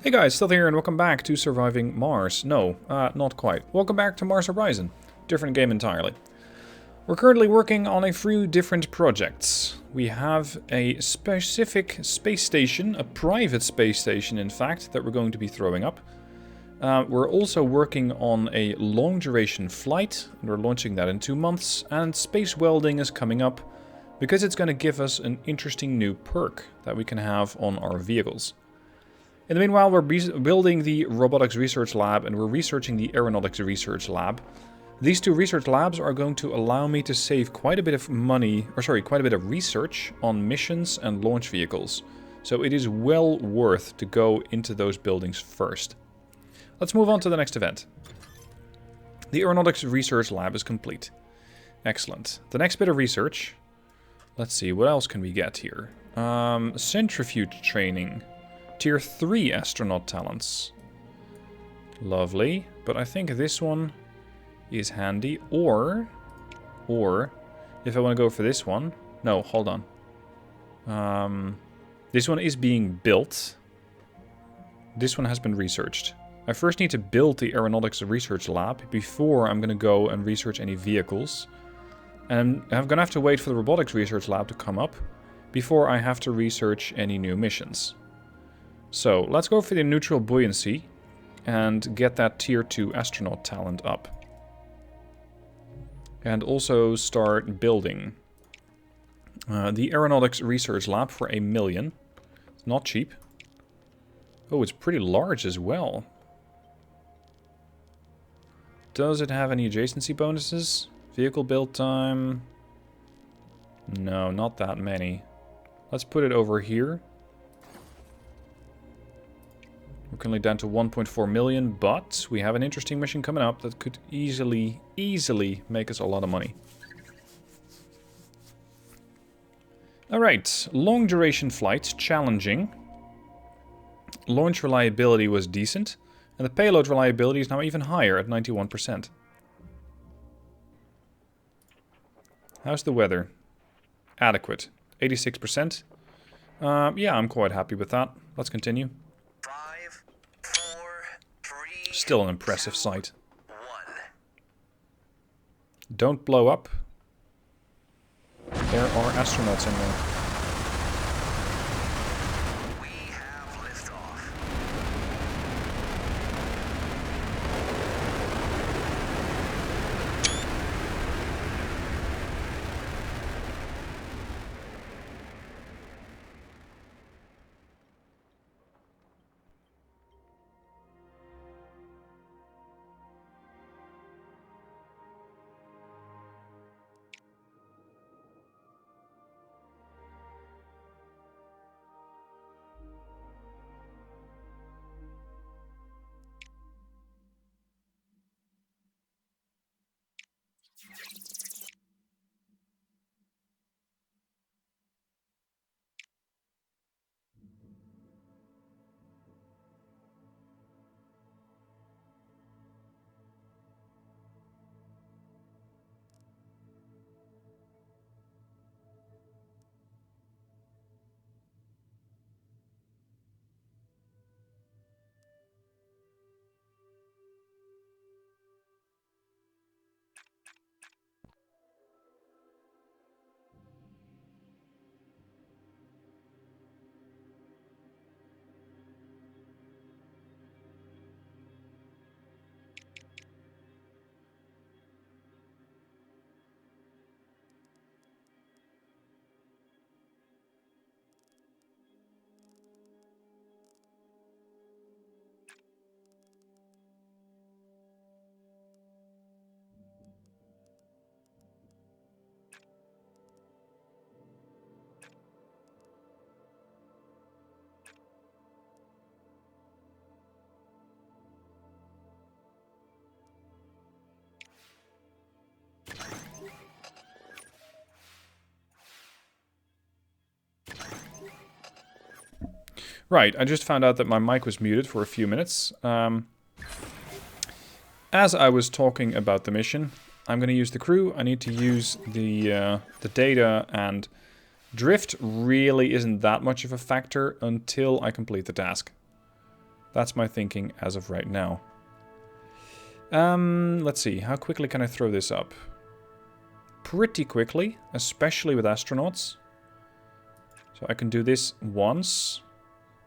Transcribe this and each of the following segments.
Hey guys, still here and welcome back to Surviving Mars. No, not quite. Welcome back to Mars Horizon. Different game entirely. We're currently working on a few different projects. We have a specific space station, a private space station in fact, that we're going to be throwing up. We're also working on a long duration flight, and we're launching that in 2 months, and space welding is coming up because it's going to give us an interesting new perk that we can have on our vehicles. In the meanwhile, we're building the Robotics Research Lab and we're researching the Aeronautics Research Lab. These two research labs are going to allow me to save quite a bit of money, quite a bit of research on missions and launch vehicles. So it is well worth to go into those buildings first. Let's move on to the next event. The Aeronautics Research Lab is complete. Excellent. The next bit of research. Let's see, what else can we get here? Centrifuge training. Tier 3 astronaut talents. Lovely. But I think this one is handy. Or if I want to go for this one. No, hold on. This one is being built. This one has been researched. I first need to build the Aeronautics Research Lab before I'm going to go and research any vehicles. And I'm going to have to wait for the Robotics Research Lab to come up before I have to research any new missions. So, let's go for the neutral buoyancy and get that tier 2 astronaut talent up. And also start building the Aeronautics Research Lab for $1 million. It's not cheap. Oh, it's pretty large as well. Does it have any adjacency bonuses? Vehicle build time? No, not that many. Let's put it over here. We're currently down to 1.4 million, but we have an interesting mission coming up that could easily make us a lot of money. Alright, long duration flights, challenging. Launch reliability was decent, and the payload reliability is now even higher at 91%. How's the weather? Adequate. 86%. Yeah, I'm quite happy with that. Let's continue. Still an impressive sight. Don't blow up. There are astronauts in there. We have liftoff. Right, I just found out that my mic was muted for a few minutes. As I was talking about the mission, I'm going to use the crew. I need to use the data, and drift really isn't that much of a factor until I complete the task. That's my thinking as of right now. Let's see. How quickly can I throw this up? Pretty quickly, especially with astronauts. So I can do this once.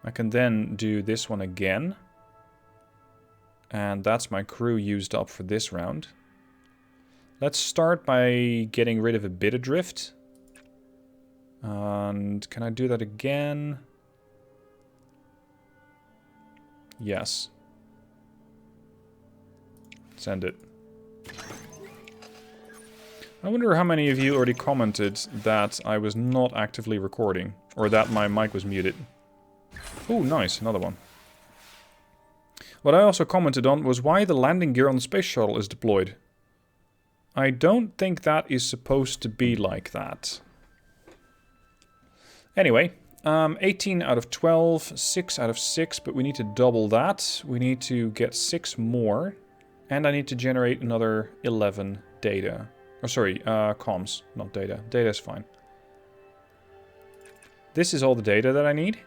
I can then do this one again. And that's my crew used up for this round. Let's start by getting rid of a bit of drift. And can I do that again? Yes. Send it. I wonder how many of you already commented that I was not actively recording, or that my mic was muted. Oh, nice, another one. What I also commented on was why the landing gear on the space shuttle is deployed. I don't think that is supposed to be like that. Anyway, 18 out of 12, 6 out of 6, but we need to double that. We need to get 6 more, and I need to generate another 11 data. Oh, sorry, comms, not data. Data is fine. This is all the data that I need.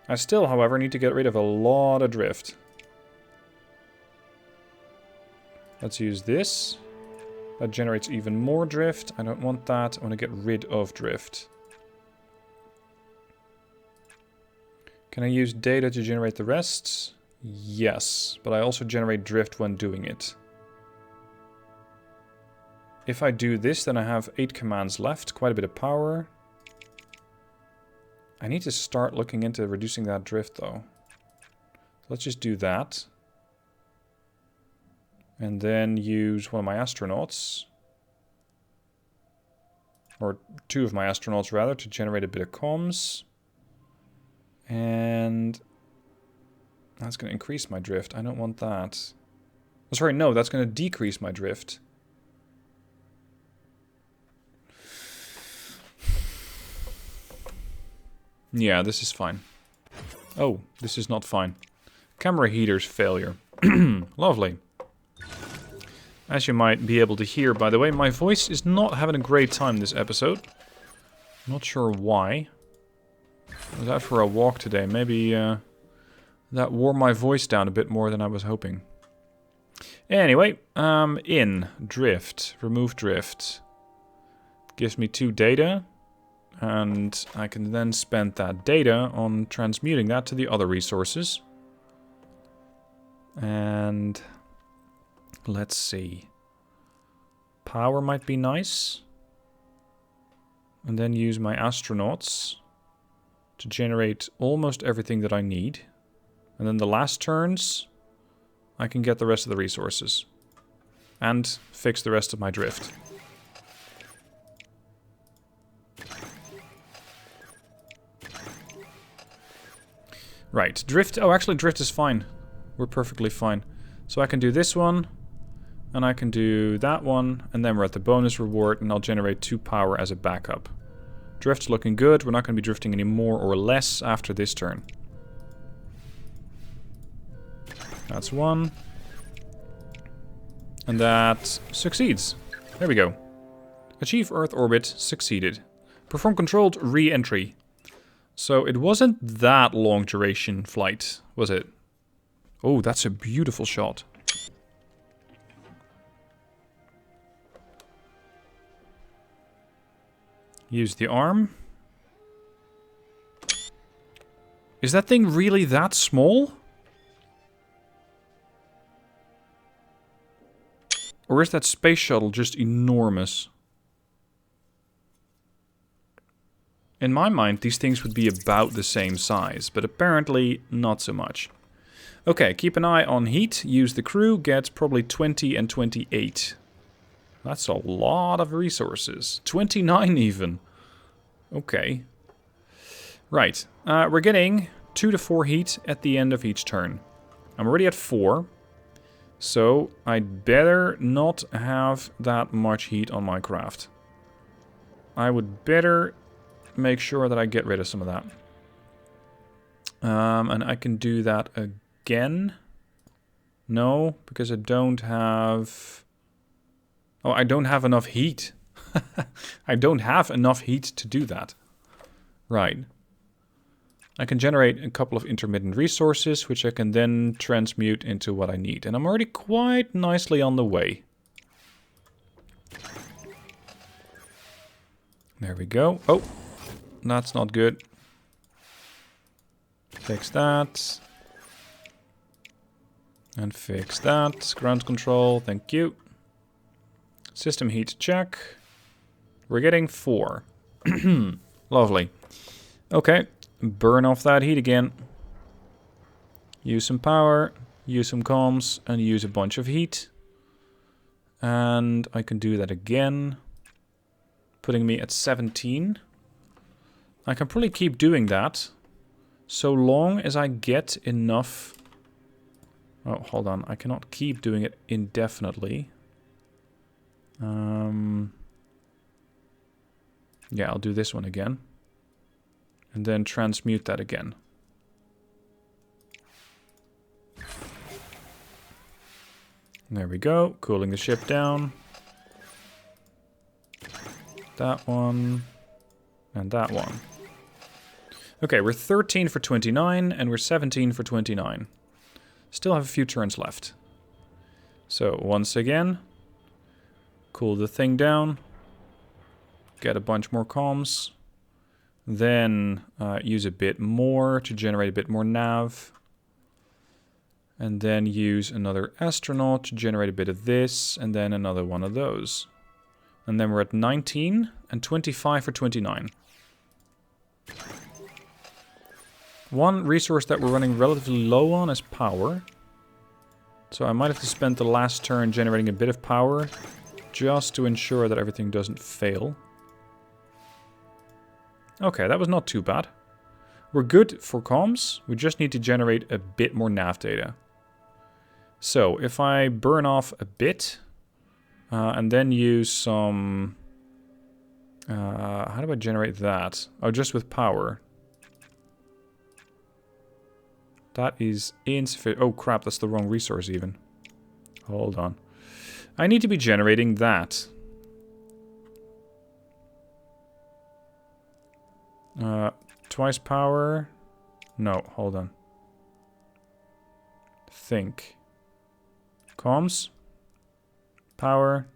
I still, however, need to get rid of a lot of drift. Let's use this. That generates even more drift. I don't want that. I want to get rid of drift. Can I use data to generate the rest? Yes, but I also generate drift when doing it. If I do this, then I have 8 commands left, quite a bit of power. I need to start looking into reducing that drift, though. Let's just do that. And then use one of my astronauts. Or 2 of my astronauts, rather, to generate a bit of comms. And that's going to increase my drift. I don't want that. Oh, sorry, no, that's going to decrease my drift. Yeah, this is fine. Oh, this is not fine. Camera heaters failure. Lovely. As you might be able to hear, by the way, my voice is not having a great time this episode. Not sure why. I was out for a walk today. Maybe that wore my voice down a bit more than I was hoping. Anyway, in drift, remove drift. Gives me 2 data. And I can then spend that data on transmuting that to the other resources. And let's see. Power might be nice. And then use my astronauts to generate almost everything that I need. And then the last turns, I can get the rest of the resources. And fix the rest of my drift. Right, drift. Oh, actually, drift is fine. We're perfectly fine. So I can do this one, and I can do that one, and then we're at the bonus reward, and I'll generate 2 power as a backup. Drift's looking good. We're not going to be drifting any more or less after this turn. That's 1. And that succeeds. There we go. Achieve Earth orbit succeeded. Perform controlled re-entry. So it wasn't that long duration flight, was it? Oh, that's a beautiful shot. Use the arm. Is that thing really that small? Or is that space shuttle just enormous? In my mind, these things would be about the same size, but apparently not so much. Okay, keep an eye on heat. Use the crew. Get probably 20 and 28. That's a lot of resources. 29 even. Okay. Right. We're getting 2 to 4 heat at the end of each turn. I'm already at 4. So I'd better not have that much heat on my craft. I would better make sure that I get rid of some of that. And I can do that again. No, because I don't have... Oh, I don't have enough heat. I don't have enough heat to do that. Right. I can generate a couple of intermittent resources, which I can then transmute into what I need. And I'm already quite nicely on the way. There we go. Oh, that's not good. Fix that. And fix that. Ground control, thank you. System heat check. We're getting 4. Lovely. Okay, burn off that heat again. Use some power, use some comms, and use a bunch of heat. And I can do that again, putting me at 17. I can probably keep doing that, so long as I get enough... Oh, hold on, I cannot keep doing it indefinitely. Yeah, I'll do this one again. And then transmute that again. There we go, cooling the ship down. That one. And that one. Okay, we're 13 for 29, and we're 17 for 29. Still have a few turns left. So, once again, cool the thing down. Get a bunch more comms. Then use a bit more to generate a bit more nav. And then use another astronaut to generate a bit of this, and then another one of those. And then we're at 19 and 25 for 29. One resource that we're running relatively low on is power. So I might have to spend the last turn generating a bit of power just to ensure that everything doesn't fail. Okay, that was not too bad. We're good for comms. We just need to generate a bit more nav data. So if I burn off a bit and then use some... how do I generate that? Oh, just with power. That is insufficient. Oh crap, that's the wrong resource even. Hold on. I need to be generating that. Twice power. No, hold on. Think. Comms. Power.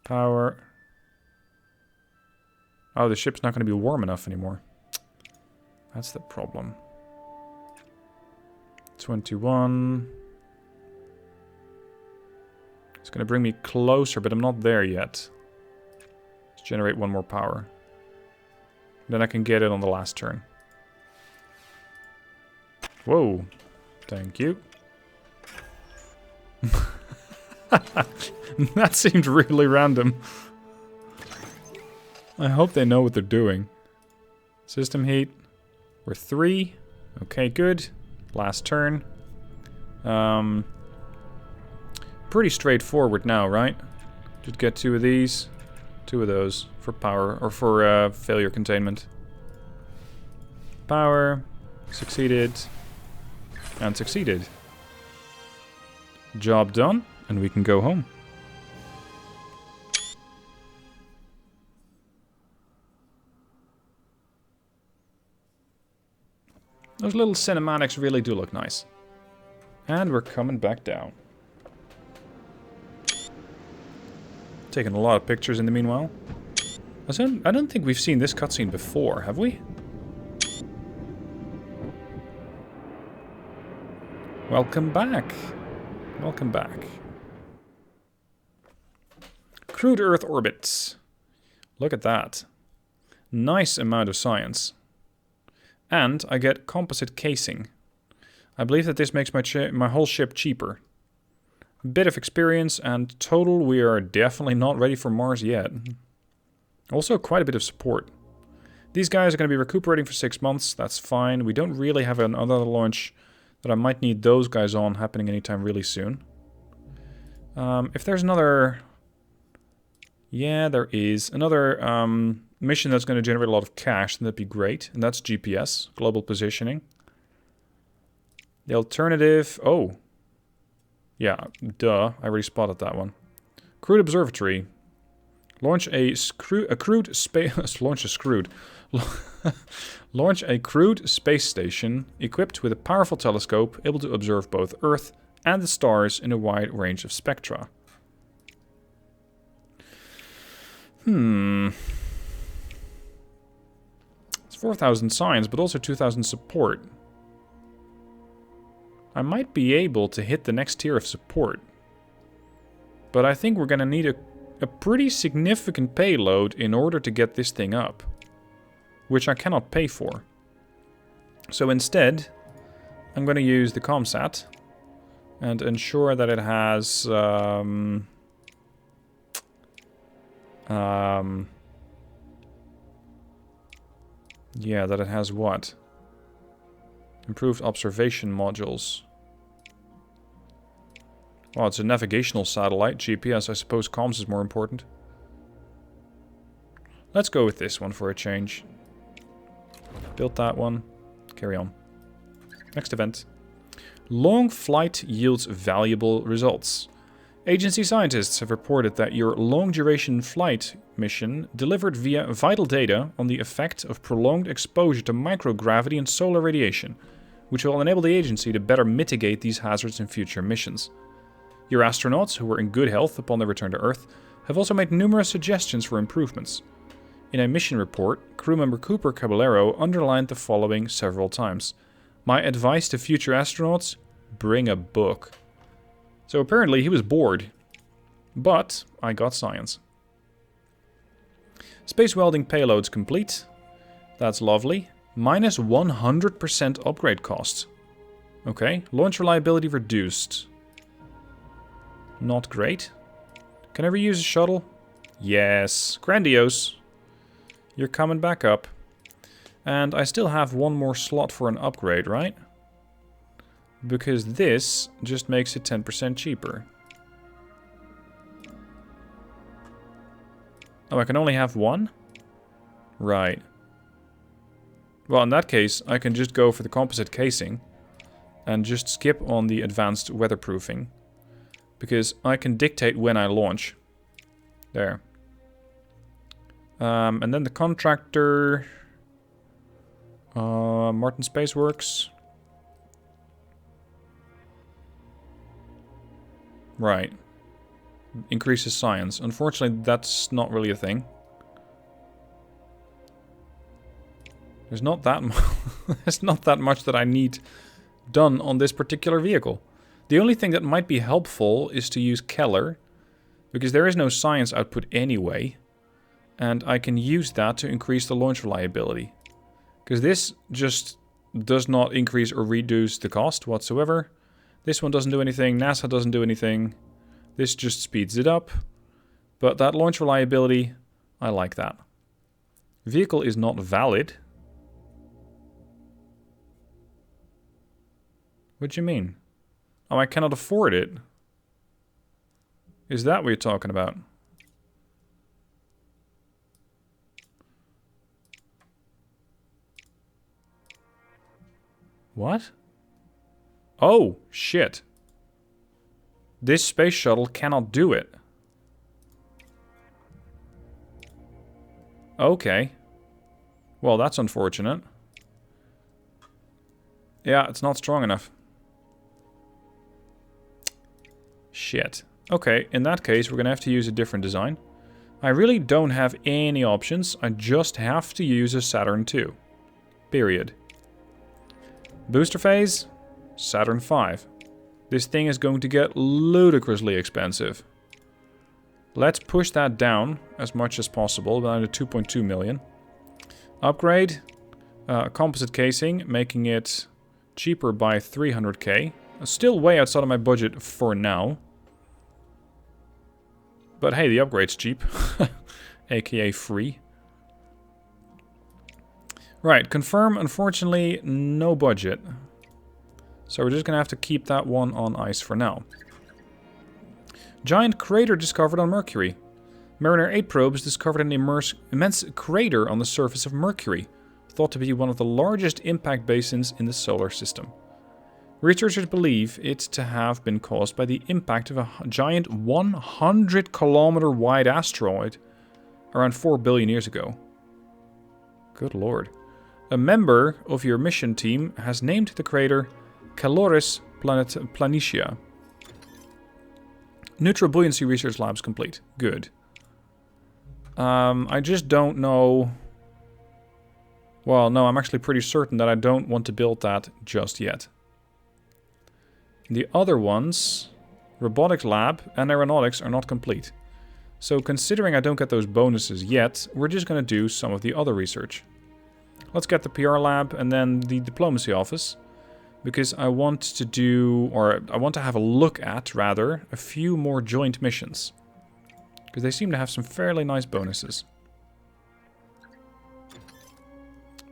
Power. Oh, the ship's not going to be warm enough anymore. That's the problem. 21. It's going to bring me closer, but I'm not there yet. Let's generate one more power. Then I can get it on the last turn. Whoa. Thank you. That seemed really random. I hope they know what they're doing. System heat. We're 3. Okay, good. Last turn. Pretty straightforward now, right? Just get 2 of these. 2 of those for power, or for failure containment. Power. Succeeded. And succeeded. Job done, and we can go home. Those little cinematics really do look nice. And we're coming back down. Taking a lot of pictures in the meanwhile. I don't think we've seen this cutscene before, have we? Welcome back. Welcome back. Crewed Earth orbits. Look at that. Nice amount of science. And I get composite casing. I believe that this makes my whole ship cheaper. A bit of experience, and total we are definitely not ready for Mars yet. Also quite a bit of support. These guys are going to be recuperating for 6 months, that's fine. We don't really have another launch that I might need those guys on happening anytime really soon. If there's another... Yeah, there is. Another mission that's going to generate a lot of cash, then that'd be great. And that's GPS, global positioning. The alternative... Oh. Yeah, duh. I already spotted that one. Crewed observatory. Launch a crewed space... launch a screwed. Launch a crewed space station equipped with a powerful telescope able to observe both Earth and the stars in a wide range of spectra. It's 4,000 science, but also 2,000 support. I might be able to hit the next tier of support. But I think we're going to need a pretty significant payload in order to get this thing up. Which I cannot pay for. So instead, I'm going to use the ComSat. And ensure that it has... yeah, that it has what? Improved observation modules. Well, it's a navigational satellite. GPS, I suppose comms is more important. Let's go with this one for a change. Built that one. Carry on. Next event. Long flight yields valuable results. Agency scientists have reported that your long-duration flight mission delivered via vital data on the effect of prolonged exposure to microgravity and solar radiation, which will enable the agency to better mitigate these hazards in future missions. Your astronauts, who were in good health upon their return to Earth, have also made numerous suggestions for improvements. In a mission report, crewmember Cooper Caballero underlined the following several times. My advice to future astronauts? Bring a book. So apparently he was bored. But I got science. Space welding payloads complete. That's lovely. Minus 100% upgrade cost. Okay. Launch reliability reduced. Not great. Can I reuse a shuttle? Yes. Grandiose. You're coming back up. And I still have one more slot for an upgrade, right? Because this just makes it 10% cheaper. Oh, I can only have one? Right. Well, in that case, I can just go for the composite casing. And just skip on the advanced weatherproofing. Because I can dictate when I launch. There. And then the contractor... Martin Spaceworks. Right. Increases science. Unfortunately, that's not really a thing. There's not that there's not that much that I need done on this particular vehicle. The only thing that might be helpful is to use Keller, because there is no science output anyway, and I can use that to increase the launch reliability. Because this just does not increase or reduce the cost whatsoever. This one doesn't do anything. NASA doesn't do anything. This just speeds it up. But that launch reliability, I like that. Vehicle is not valid. What do you mean? Oh, I cannot afford it. Is that what you're talking about? What? Oh, shit. This space shuttle cannot do it. Okay. Well, that's unfortunate. Yeah, it's not strong enough. Shit. Okay, in that case, we're gonna have to use a different design. I really don't have any options. I just have to use a Saturn II. Period. Booster phase, Saturn V. This thing is going to get ludicrously expensive. Let's push that down as much as possible, down to 2.2 million. Upgrade, composite casing, making it cheaper by 300k. Still way outside of my budget for now. But hey, the upgrade's cheap. AKA free. Right, confirm, unfortunately, no budget. So we're just gonna have to keep that one on ice for now. Giant crater discovered on Mercury. Mariner 8 probes discovered an immense crater on the surface of Mercury, thought to be one of the largest impact basins in the solar system. Researchers believe it to have been caused by the impact of a giant 100-kilometer wide asteroid Around 4 billion years ago. Good lord. A member of your mission team has named the crater Caloris Planitia. Neutral buoyancy research labs complete. Good. I just don't know... Well, no, I'm actually pretty certain that I don't want to build that just yet. The other ones, robotics lab and aeronautics, are not complete. So considering I don't get those bonuses yet, we're just going to do some of the other research. Let's get the PR lab and then the diplomacy office. Because I want to do, or I want to have a look at, rather, a few more joint missions. Because they seem to have some fairly nice bonuses.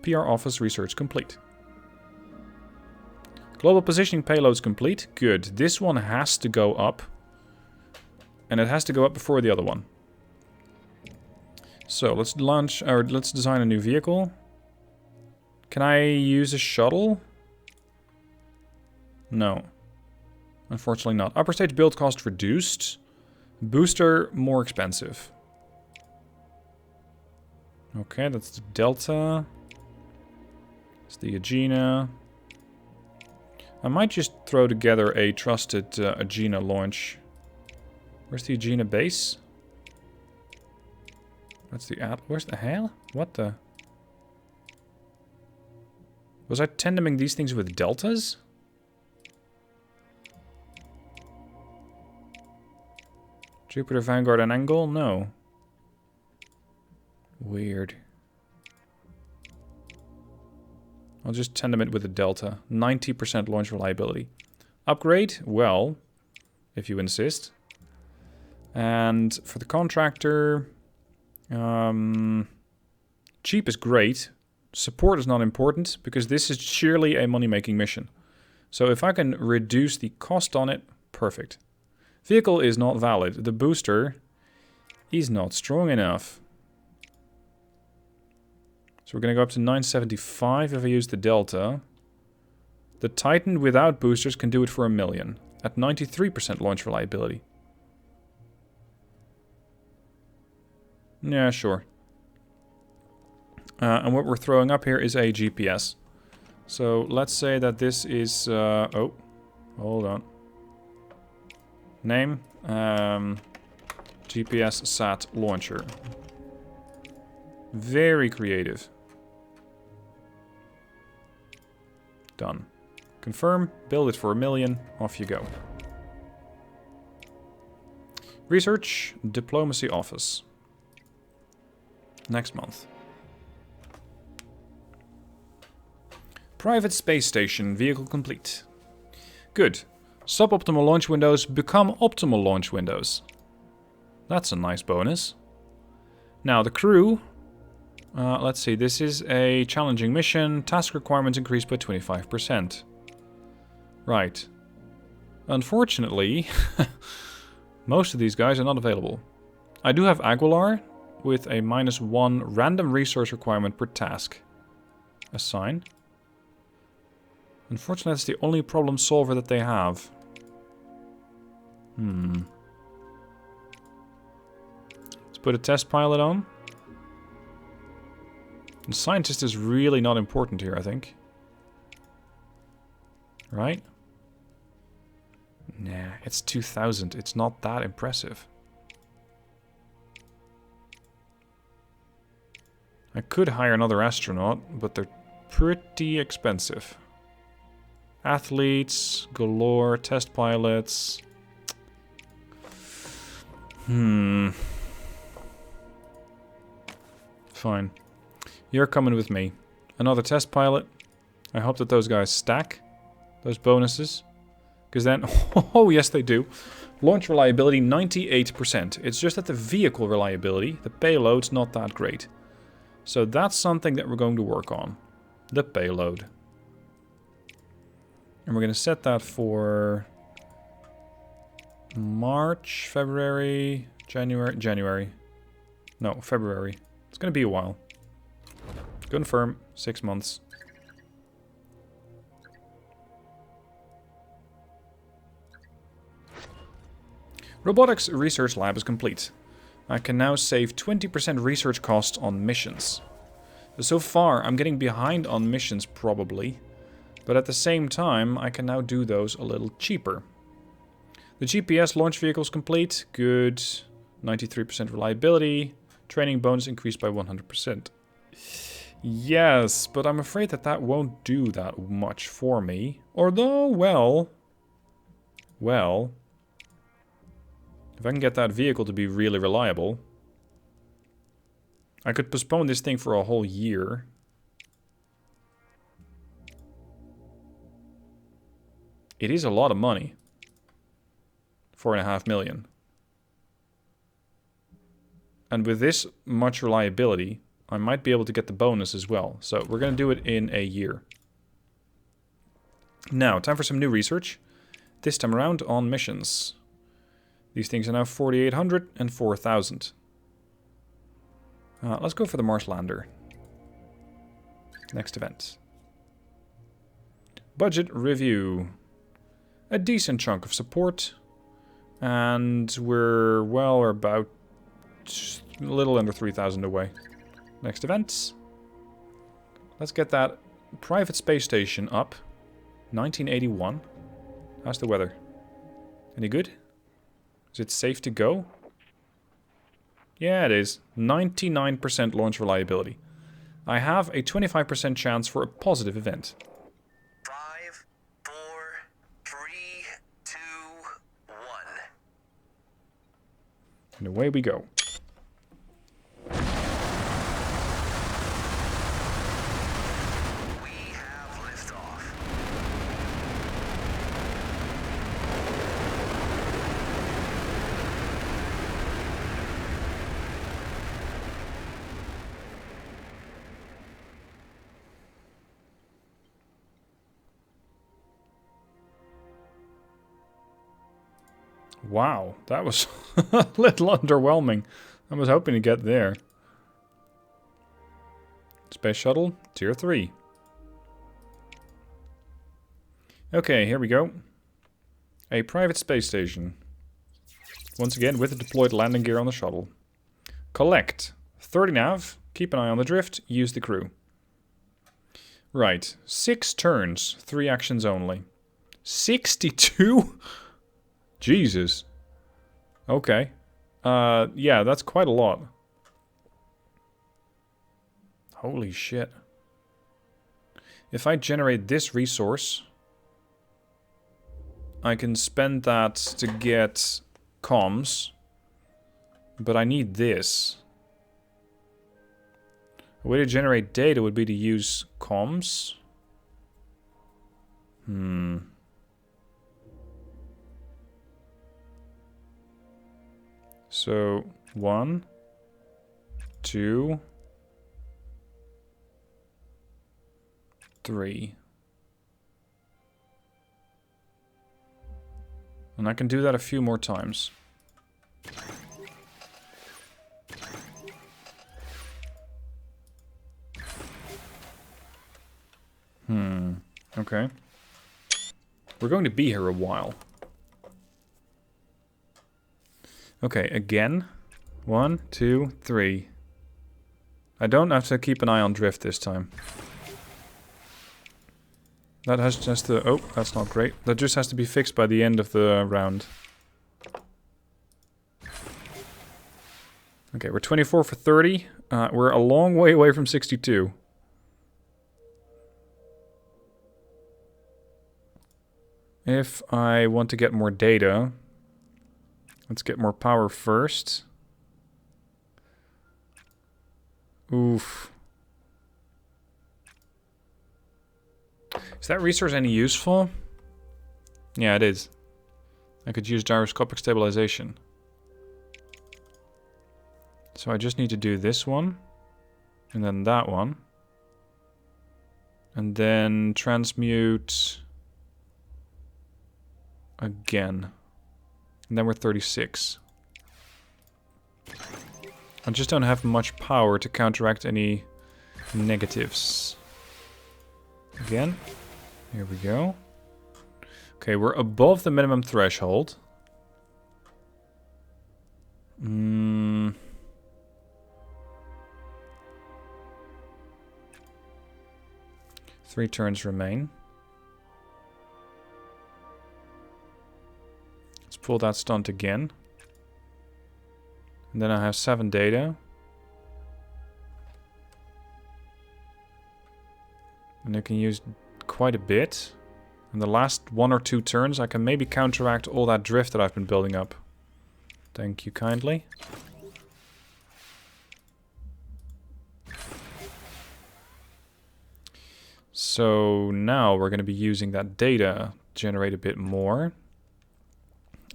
PR office research complete. Global positioning payloads complete. Good. This one has to go up. And it has to go up before the other one. So let's launch, or let's design a new vehicle. Can I use a shuttle? No. Unfortunately not. Upper stage build cost reduced. Booster more expensive. Okay, that's the Delta. It's the Agena. I might just throw together a trusted Agena launch. Where's the Agena base? That's the app. Where's the hell? What the? Was I tandeming these things with deltas? Jupiter, Vanguard, and Angle? No. Weird. I'll just tandem it with a delta. 90% launch reliability. Upgrade? Well, if you insist. And for the contractor... cheap is great. Support is not important, because this is sheerly a money-making mission. So if I can reduce the cost on it, perfect. Vehicle is not valid. The booster is not strong enough. So we're going to go up to 975 if I use the Delta. The Titan without boosters can do it for 1 million. At 93% launch reliability. Yeah, sure. And what we're throwing up here is a GPS. So let's say that this is... oh, hold on. Name. GPS SAT launcher. Very creative. Done. Confirm. Build it for 1 million. Off you go. Research. Diplomacy office. Next month. Private space station. Vehicle complete. Good. Suboptimal launch windows become optimal launch windows. That's a nice bonus. Now the crew. Let's see. This is a challenging mission. Task requirements increased by 25%. Right. Unfortunately, most of these guys are not available. I do have Aguilar with a -1 random resource requirement per task. Assign. Unfortunately, that's the only problem solver that they have. Let's put a test pilot on. The scientist is really not important here, I think. Right? Nah, it's 2000. It's not that impressive. I could hire another astronaut, but they're pretty expensive. Athletes, galore, test pilots. Fine. You're coming with me. Another test pilot. I hope that those guys stack those bonuses. Because then... oh, yes, they do. Launch reliability, 98%. It's just that the vehicle reliability, the payload's not that great. So that's something that we're going to work on. The payload. And we're going to set that for... March, February, January. No, February. It's going to be a while. Confirm, 6 months. Robotics research lab is complete. I can now save 20% research costs on missions. So far, I'm getting behind on missions probably. But at the same time, I can now do those a little cheaper. The GPS launch vehicle's complete. Good. 93% reliability. Training bonus increased by 100%. Yes, but I'm afraid that that won't do that much for me. Although, well... If I can get that vehicle to be really reliable, I could postpone this thing for a whole year. It is a lot of money. 4.5 million. And with this much reliability, I might be able to get the bonus as well. So we're going to do it in a year. Now, time for some new research. This time around on missions. These things are now 4,800 and 4,000. Let's go for the Marslander. Next event. Budget review. A decent chunk of support. And we're, well, we're about a little under 3,000 away. Next events. Let's get that private space station up. 1981. How's the weather? Any good? Is it safe to go? Yeah, it is. 99% launch reliability. I have a 25% chance for a positive event. 5, 4, 3, 2, 1. And away we go. We have liftoff. Wow, that was a little underwhelming. I was hoping to get there. Space Shuttle, Tier 3. Okay, here we go. A private space station. Once again, with the deployed landing gear on the shuttle. Collect. 30 nav. Keep an eye on the drift. Use the crew. Right. 6 turns. 3 actions only. 62? Jesus. Okay. Yeah, that's quite a lot. Holy shit. If I generate this resource, I can spend that to get comms. But I need this. A way to generate data would be to use comms. So, 1, 2, 3. And I can do that a few more times. Okay. We're going to be here a while. Okay, again. 1, 2, 3. I don't have to keep an eye on drift this time. That has just to... Oh, that's not great. That just has to be fixed by the end of the round. Okay, we're 24 for 30. We're a long way away from 62. If I want to get more data... Let's get more power first. Oof. Is that resource any useful? Yeah, it is. I could use gyroscopic stabilization. So I just need to do this one. And then that one. And then transmute... again. And then we're 36. I just don't have much power to counteract any negatives. Again. Here we go. Okay, we're above the minimum threshold. 3 turns remain. Let's pull that stunt again. And then I have 7 data. And I can use quite a bit. In the last 1 or 2 turns, I can maybe counteract all that drift that I've been building up. Thank you kindly. So now we're going to be using that data, generate a bit more.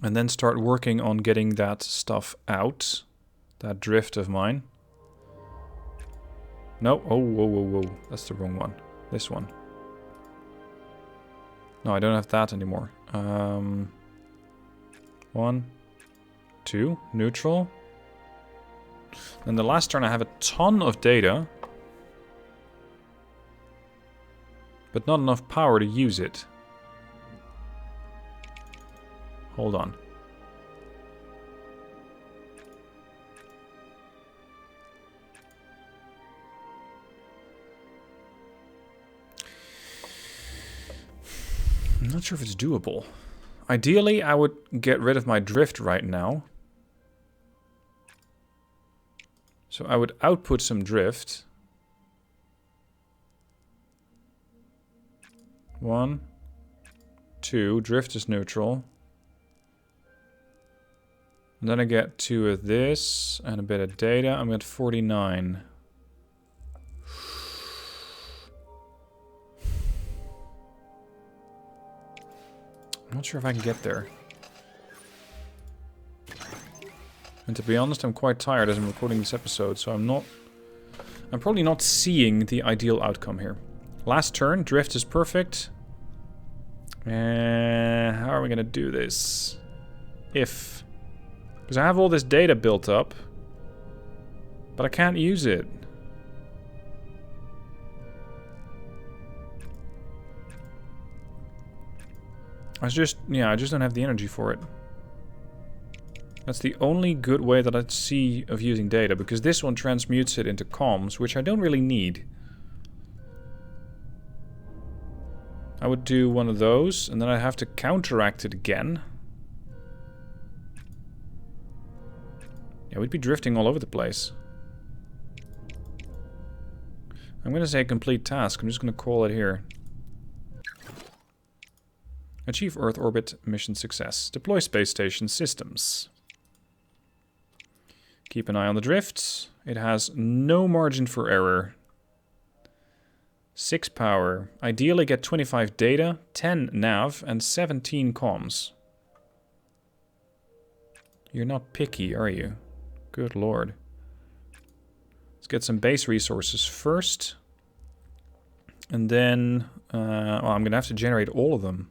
And then start working on getting that stuff out. That drift of mine. No, oh, whoa, whoa, whoa. That's the wrong one. This one. No, I don't have that anymore. 1, 2, neutral. And the last turn I have a ton of data. But not enough power to use it. Hold on. I'm not sure if it's doable. Ideally, I would get rid of my drift right now. So I would output some drift. 1, 2, drift is neutral. And then I get 2 of this and a bit of data. I'm at 49. I'm not sure if I can get there. And to be honest, I'm quite tired as I'm recording this episode, so I'm probably not seeing the ideal outcome here. Last turn, drift is perfect. How are we gonna do this? Because I have all this data built up, but I can't use it. I just don't have the energy for it. That's the only good way that I see of using data, because this one transmutes it into comms, which I don't really need. I would do one of those, and then I have to counteract it again. Yeah, we'd be drifting all over the place. I'm going to say complete task. I'm just going to call it here. Achieve Earth orbit mission success. Deploy space station systems. Keep an eye on the drift. It has no margin for error. 6 power. Ideally get 25 data, 10 nav, and 17 comms. You're not picky, are you? Good lord. Let's get some base resources first. And then... well, I'm going to have to generate all of them.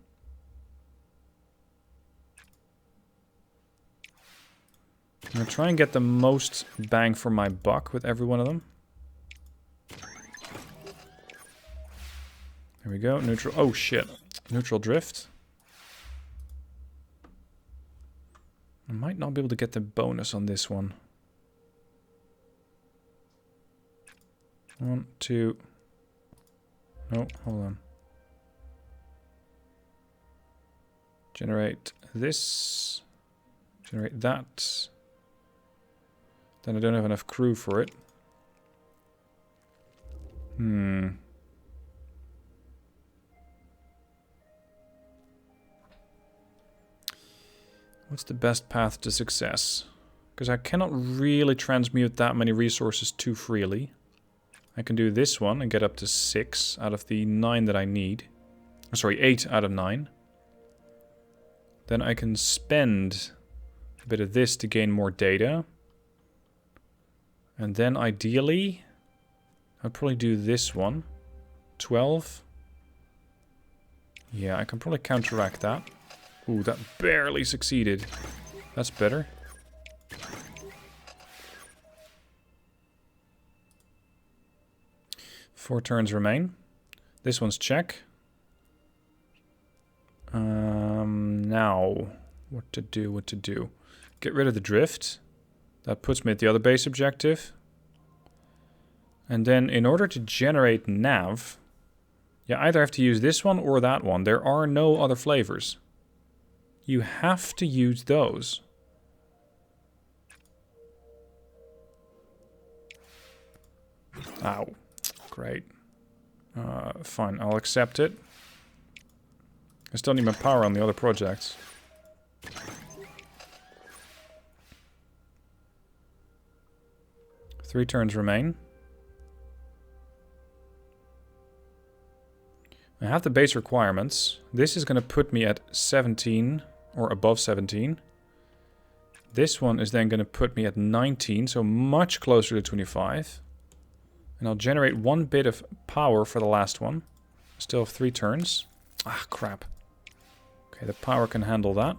I'm going to try and get the most bang for my buck with every one of them. There we go. Neutral. Oh, shit. Neutral drift. I might not be able to get the bonus on this one. 1, 2. No, hold on. Generate this. Generate that. Then I don't have enough crew for it. What's the best path to success? Because I cannot really transmute that many resources too freely. I can do this one and get up to 6 out of the 9 that I need. Oh, sorry, 8 out of 9. Then I can spend a bit of this to gain more data. And then ideally, I'd probably do this one. 12. Yeah, I can probably counteract that. Ooh, that barely succeeded. That's better. Four turns remain. This one's check. Now, what to do? Get rid of the drift. That puts me at the other base objective. And then in order to generate nav, You either have to use this one or that one. There are no other flavors. You have to use those. Ow. Great. Fine, I'll accept it. I still need my power on the other projects. Three turns remain. I have the base requirements. This is going to put me at 17 or above 17. This one is then going to put me at 19, so much closer to 25. And I'll generate 1 bit of power for the last one. Still have 3 turns. Ah, crap. Okay, the power can handle that.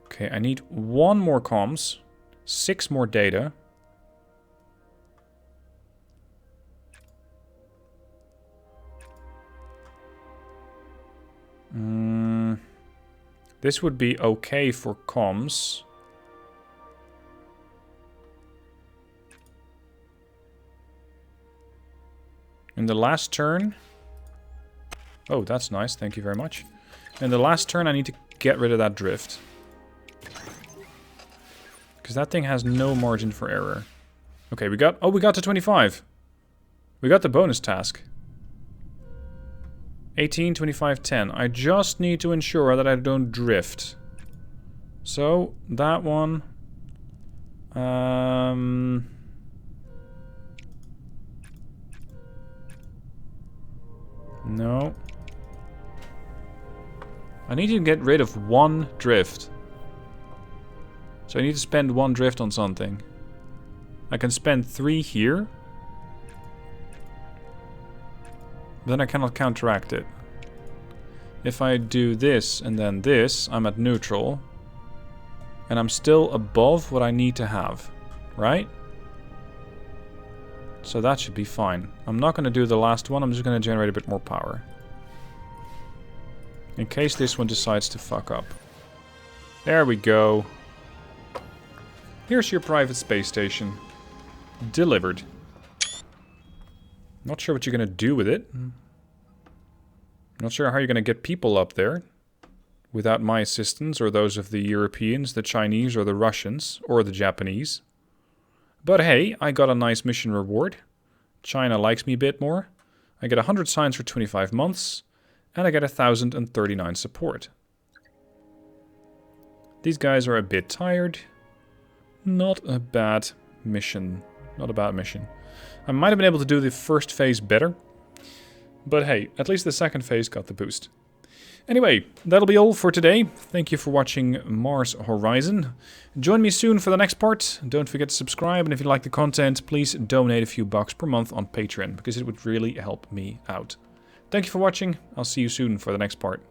Okay, I need 1 more comms, 6 more data. This would be okay for comms. In the last turn... Oh, that's nice. Thank you very much. In the last turn, I need to get rid of that drift. Because that thing has no margin for error. Okay, we got... Oh, we got to 25. We got the bonus task. 18, 25, 10. I just need to ensure that I don't drift. So, that one... No. I need to get rid of 1 drift. So I need to spend 1 drift on something. I can spend 3 here. Then I cannot counteract it. If I do this and then this, I'm at neutral. And I'm still above what I need to have. Right? So that should be fine. I'm not going to do the last one, I'm just going to generate a bit more power. In case this one decides to fuck up. There we go. Here's your private space station. Delivered. Not sure what you're going to do with it. Not sure how you're going to get people up there. Without my assistance, or those of the Europeans, the Chinese, or the Russians, or the Japanese. But hey, I got a nice mission reward. China likes me a bit more. I get 100 signs for 25 months. And I get 1,039 support. These guys are a bit tired. Not a bad mission. Not a bad mission. I might have been able to do the first phase better. But hey, at least the second phase got the boost. Anyway, that'll be all for today. Thank you for watching Mars Horizon. Join me soon for the next part. Don't forget to subscribe, and if you like the content, please donate a few bucks per month on Patreon, because it would really help me out. Thank you for watching. I'll see you soon for the next part.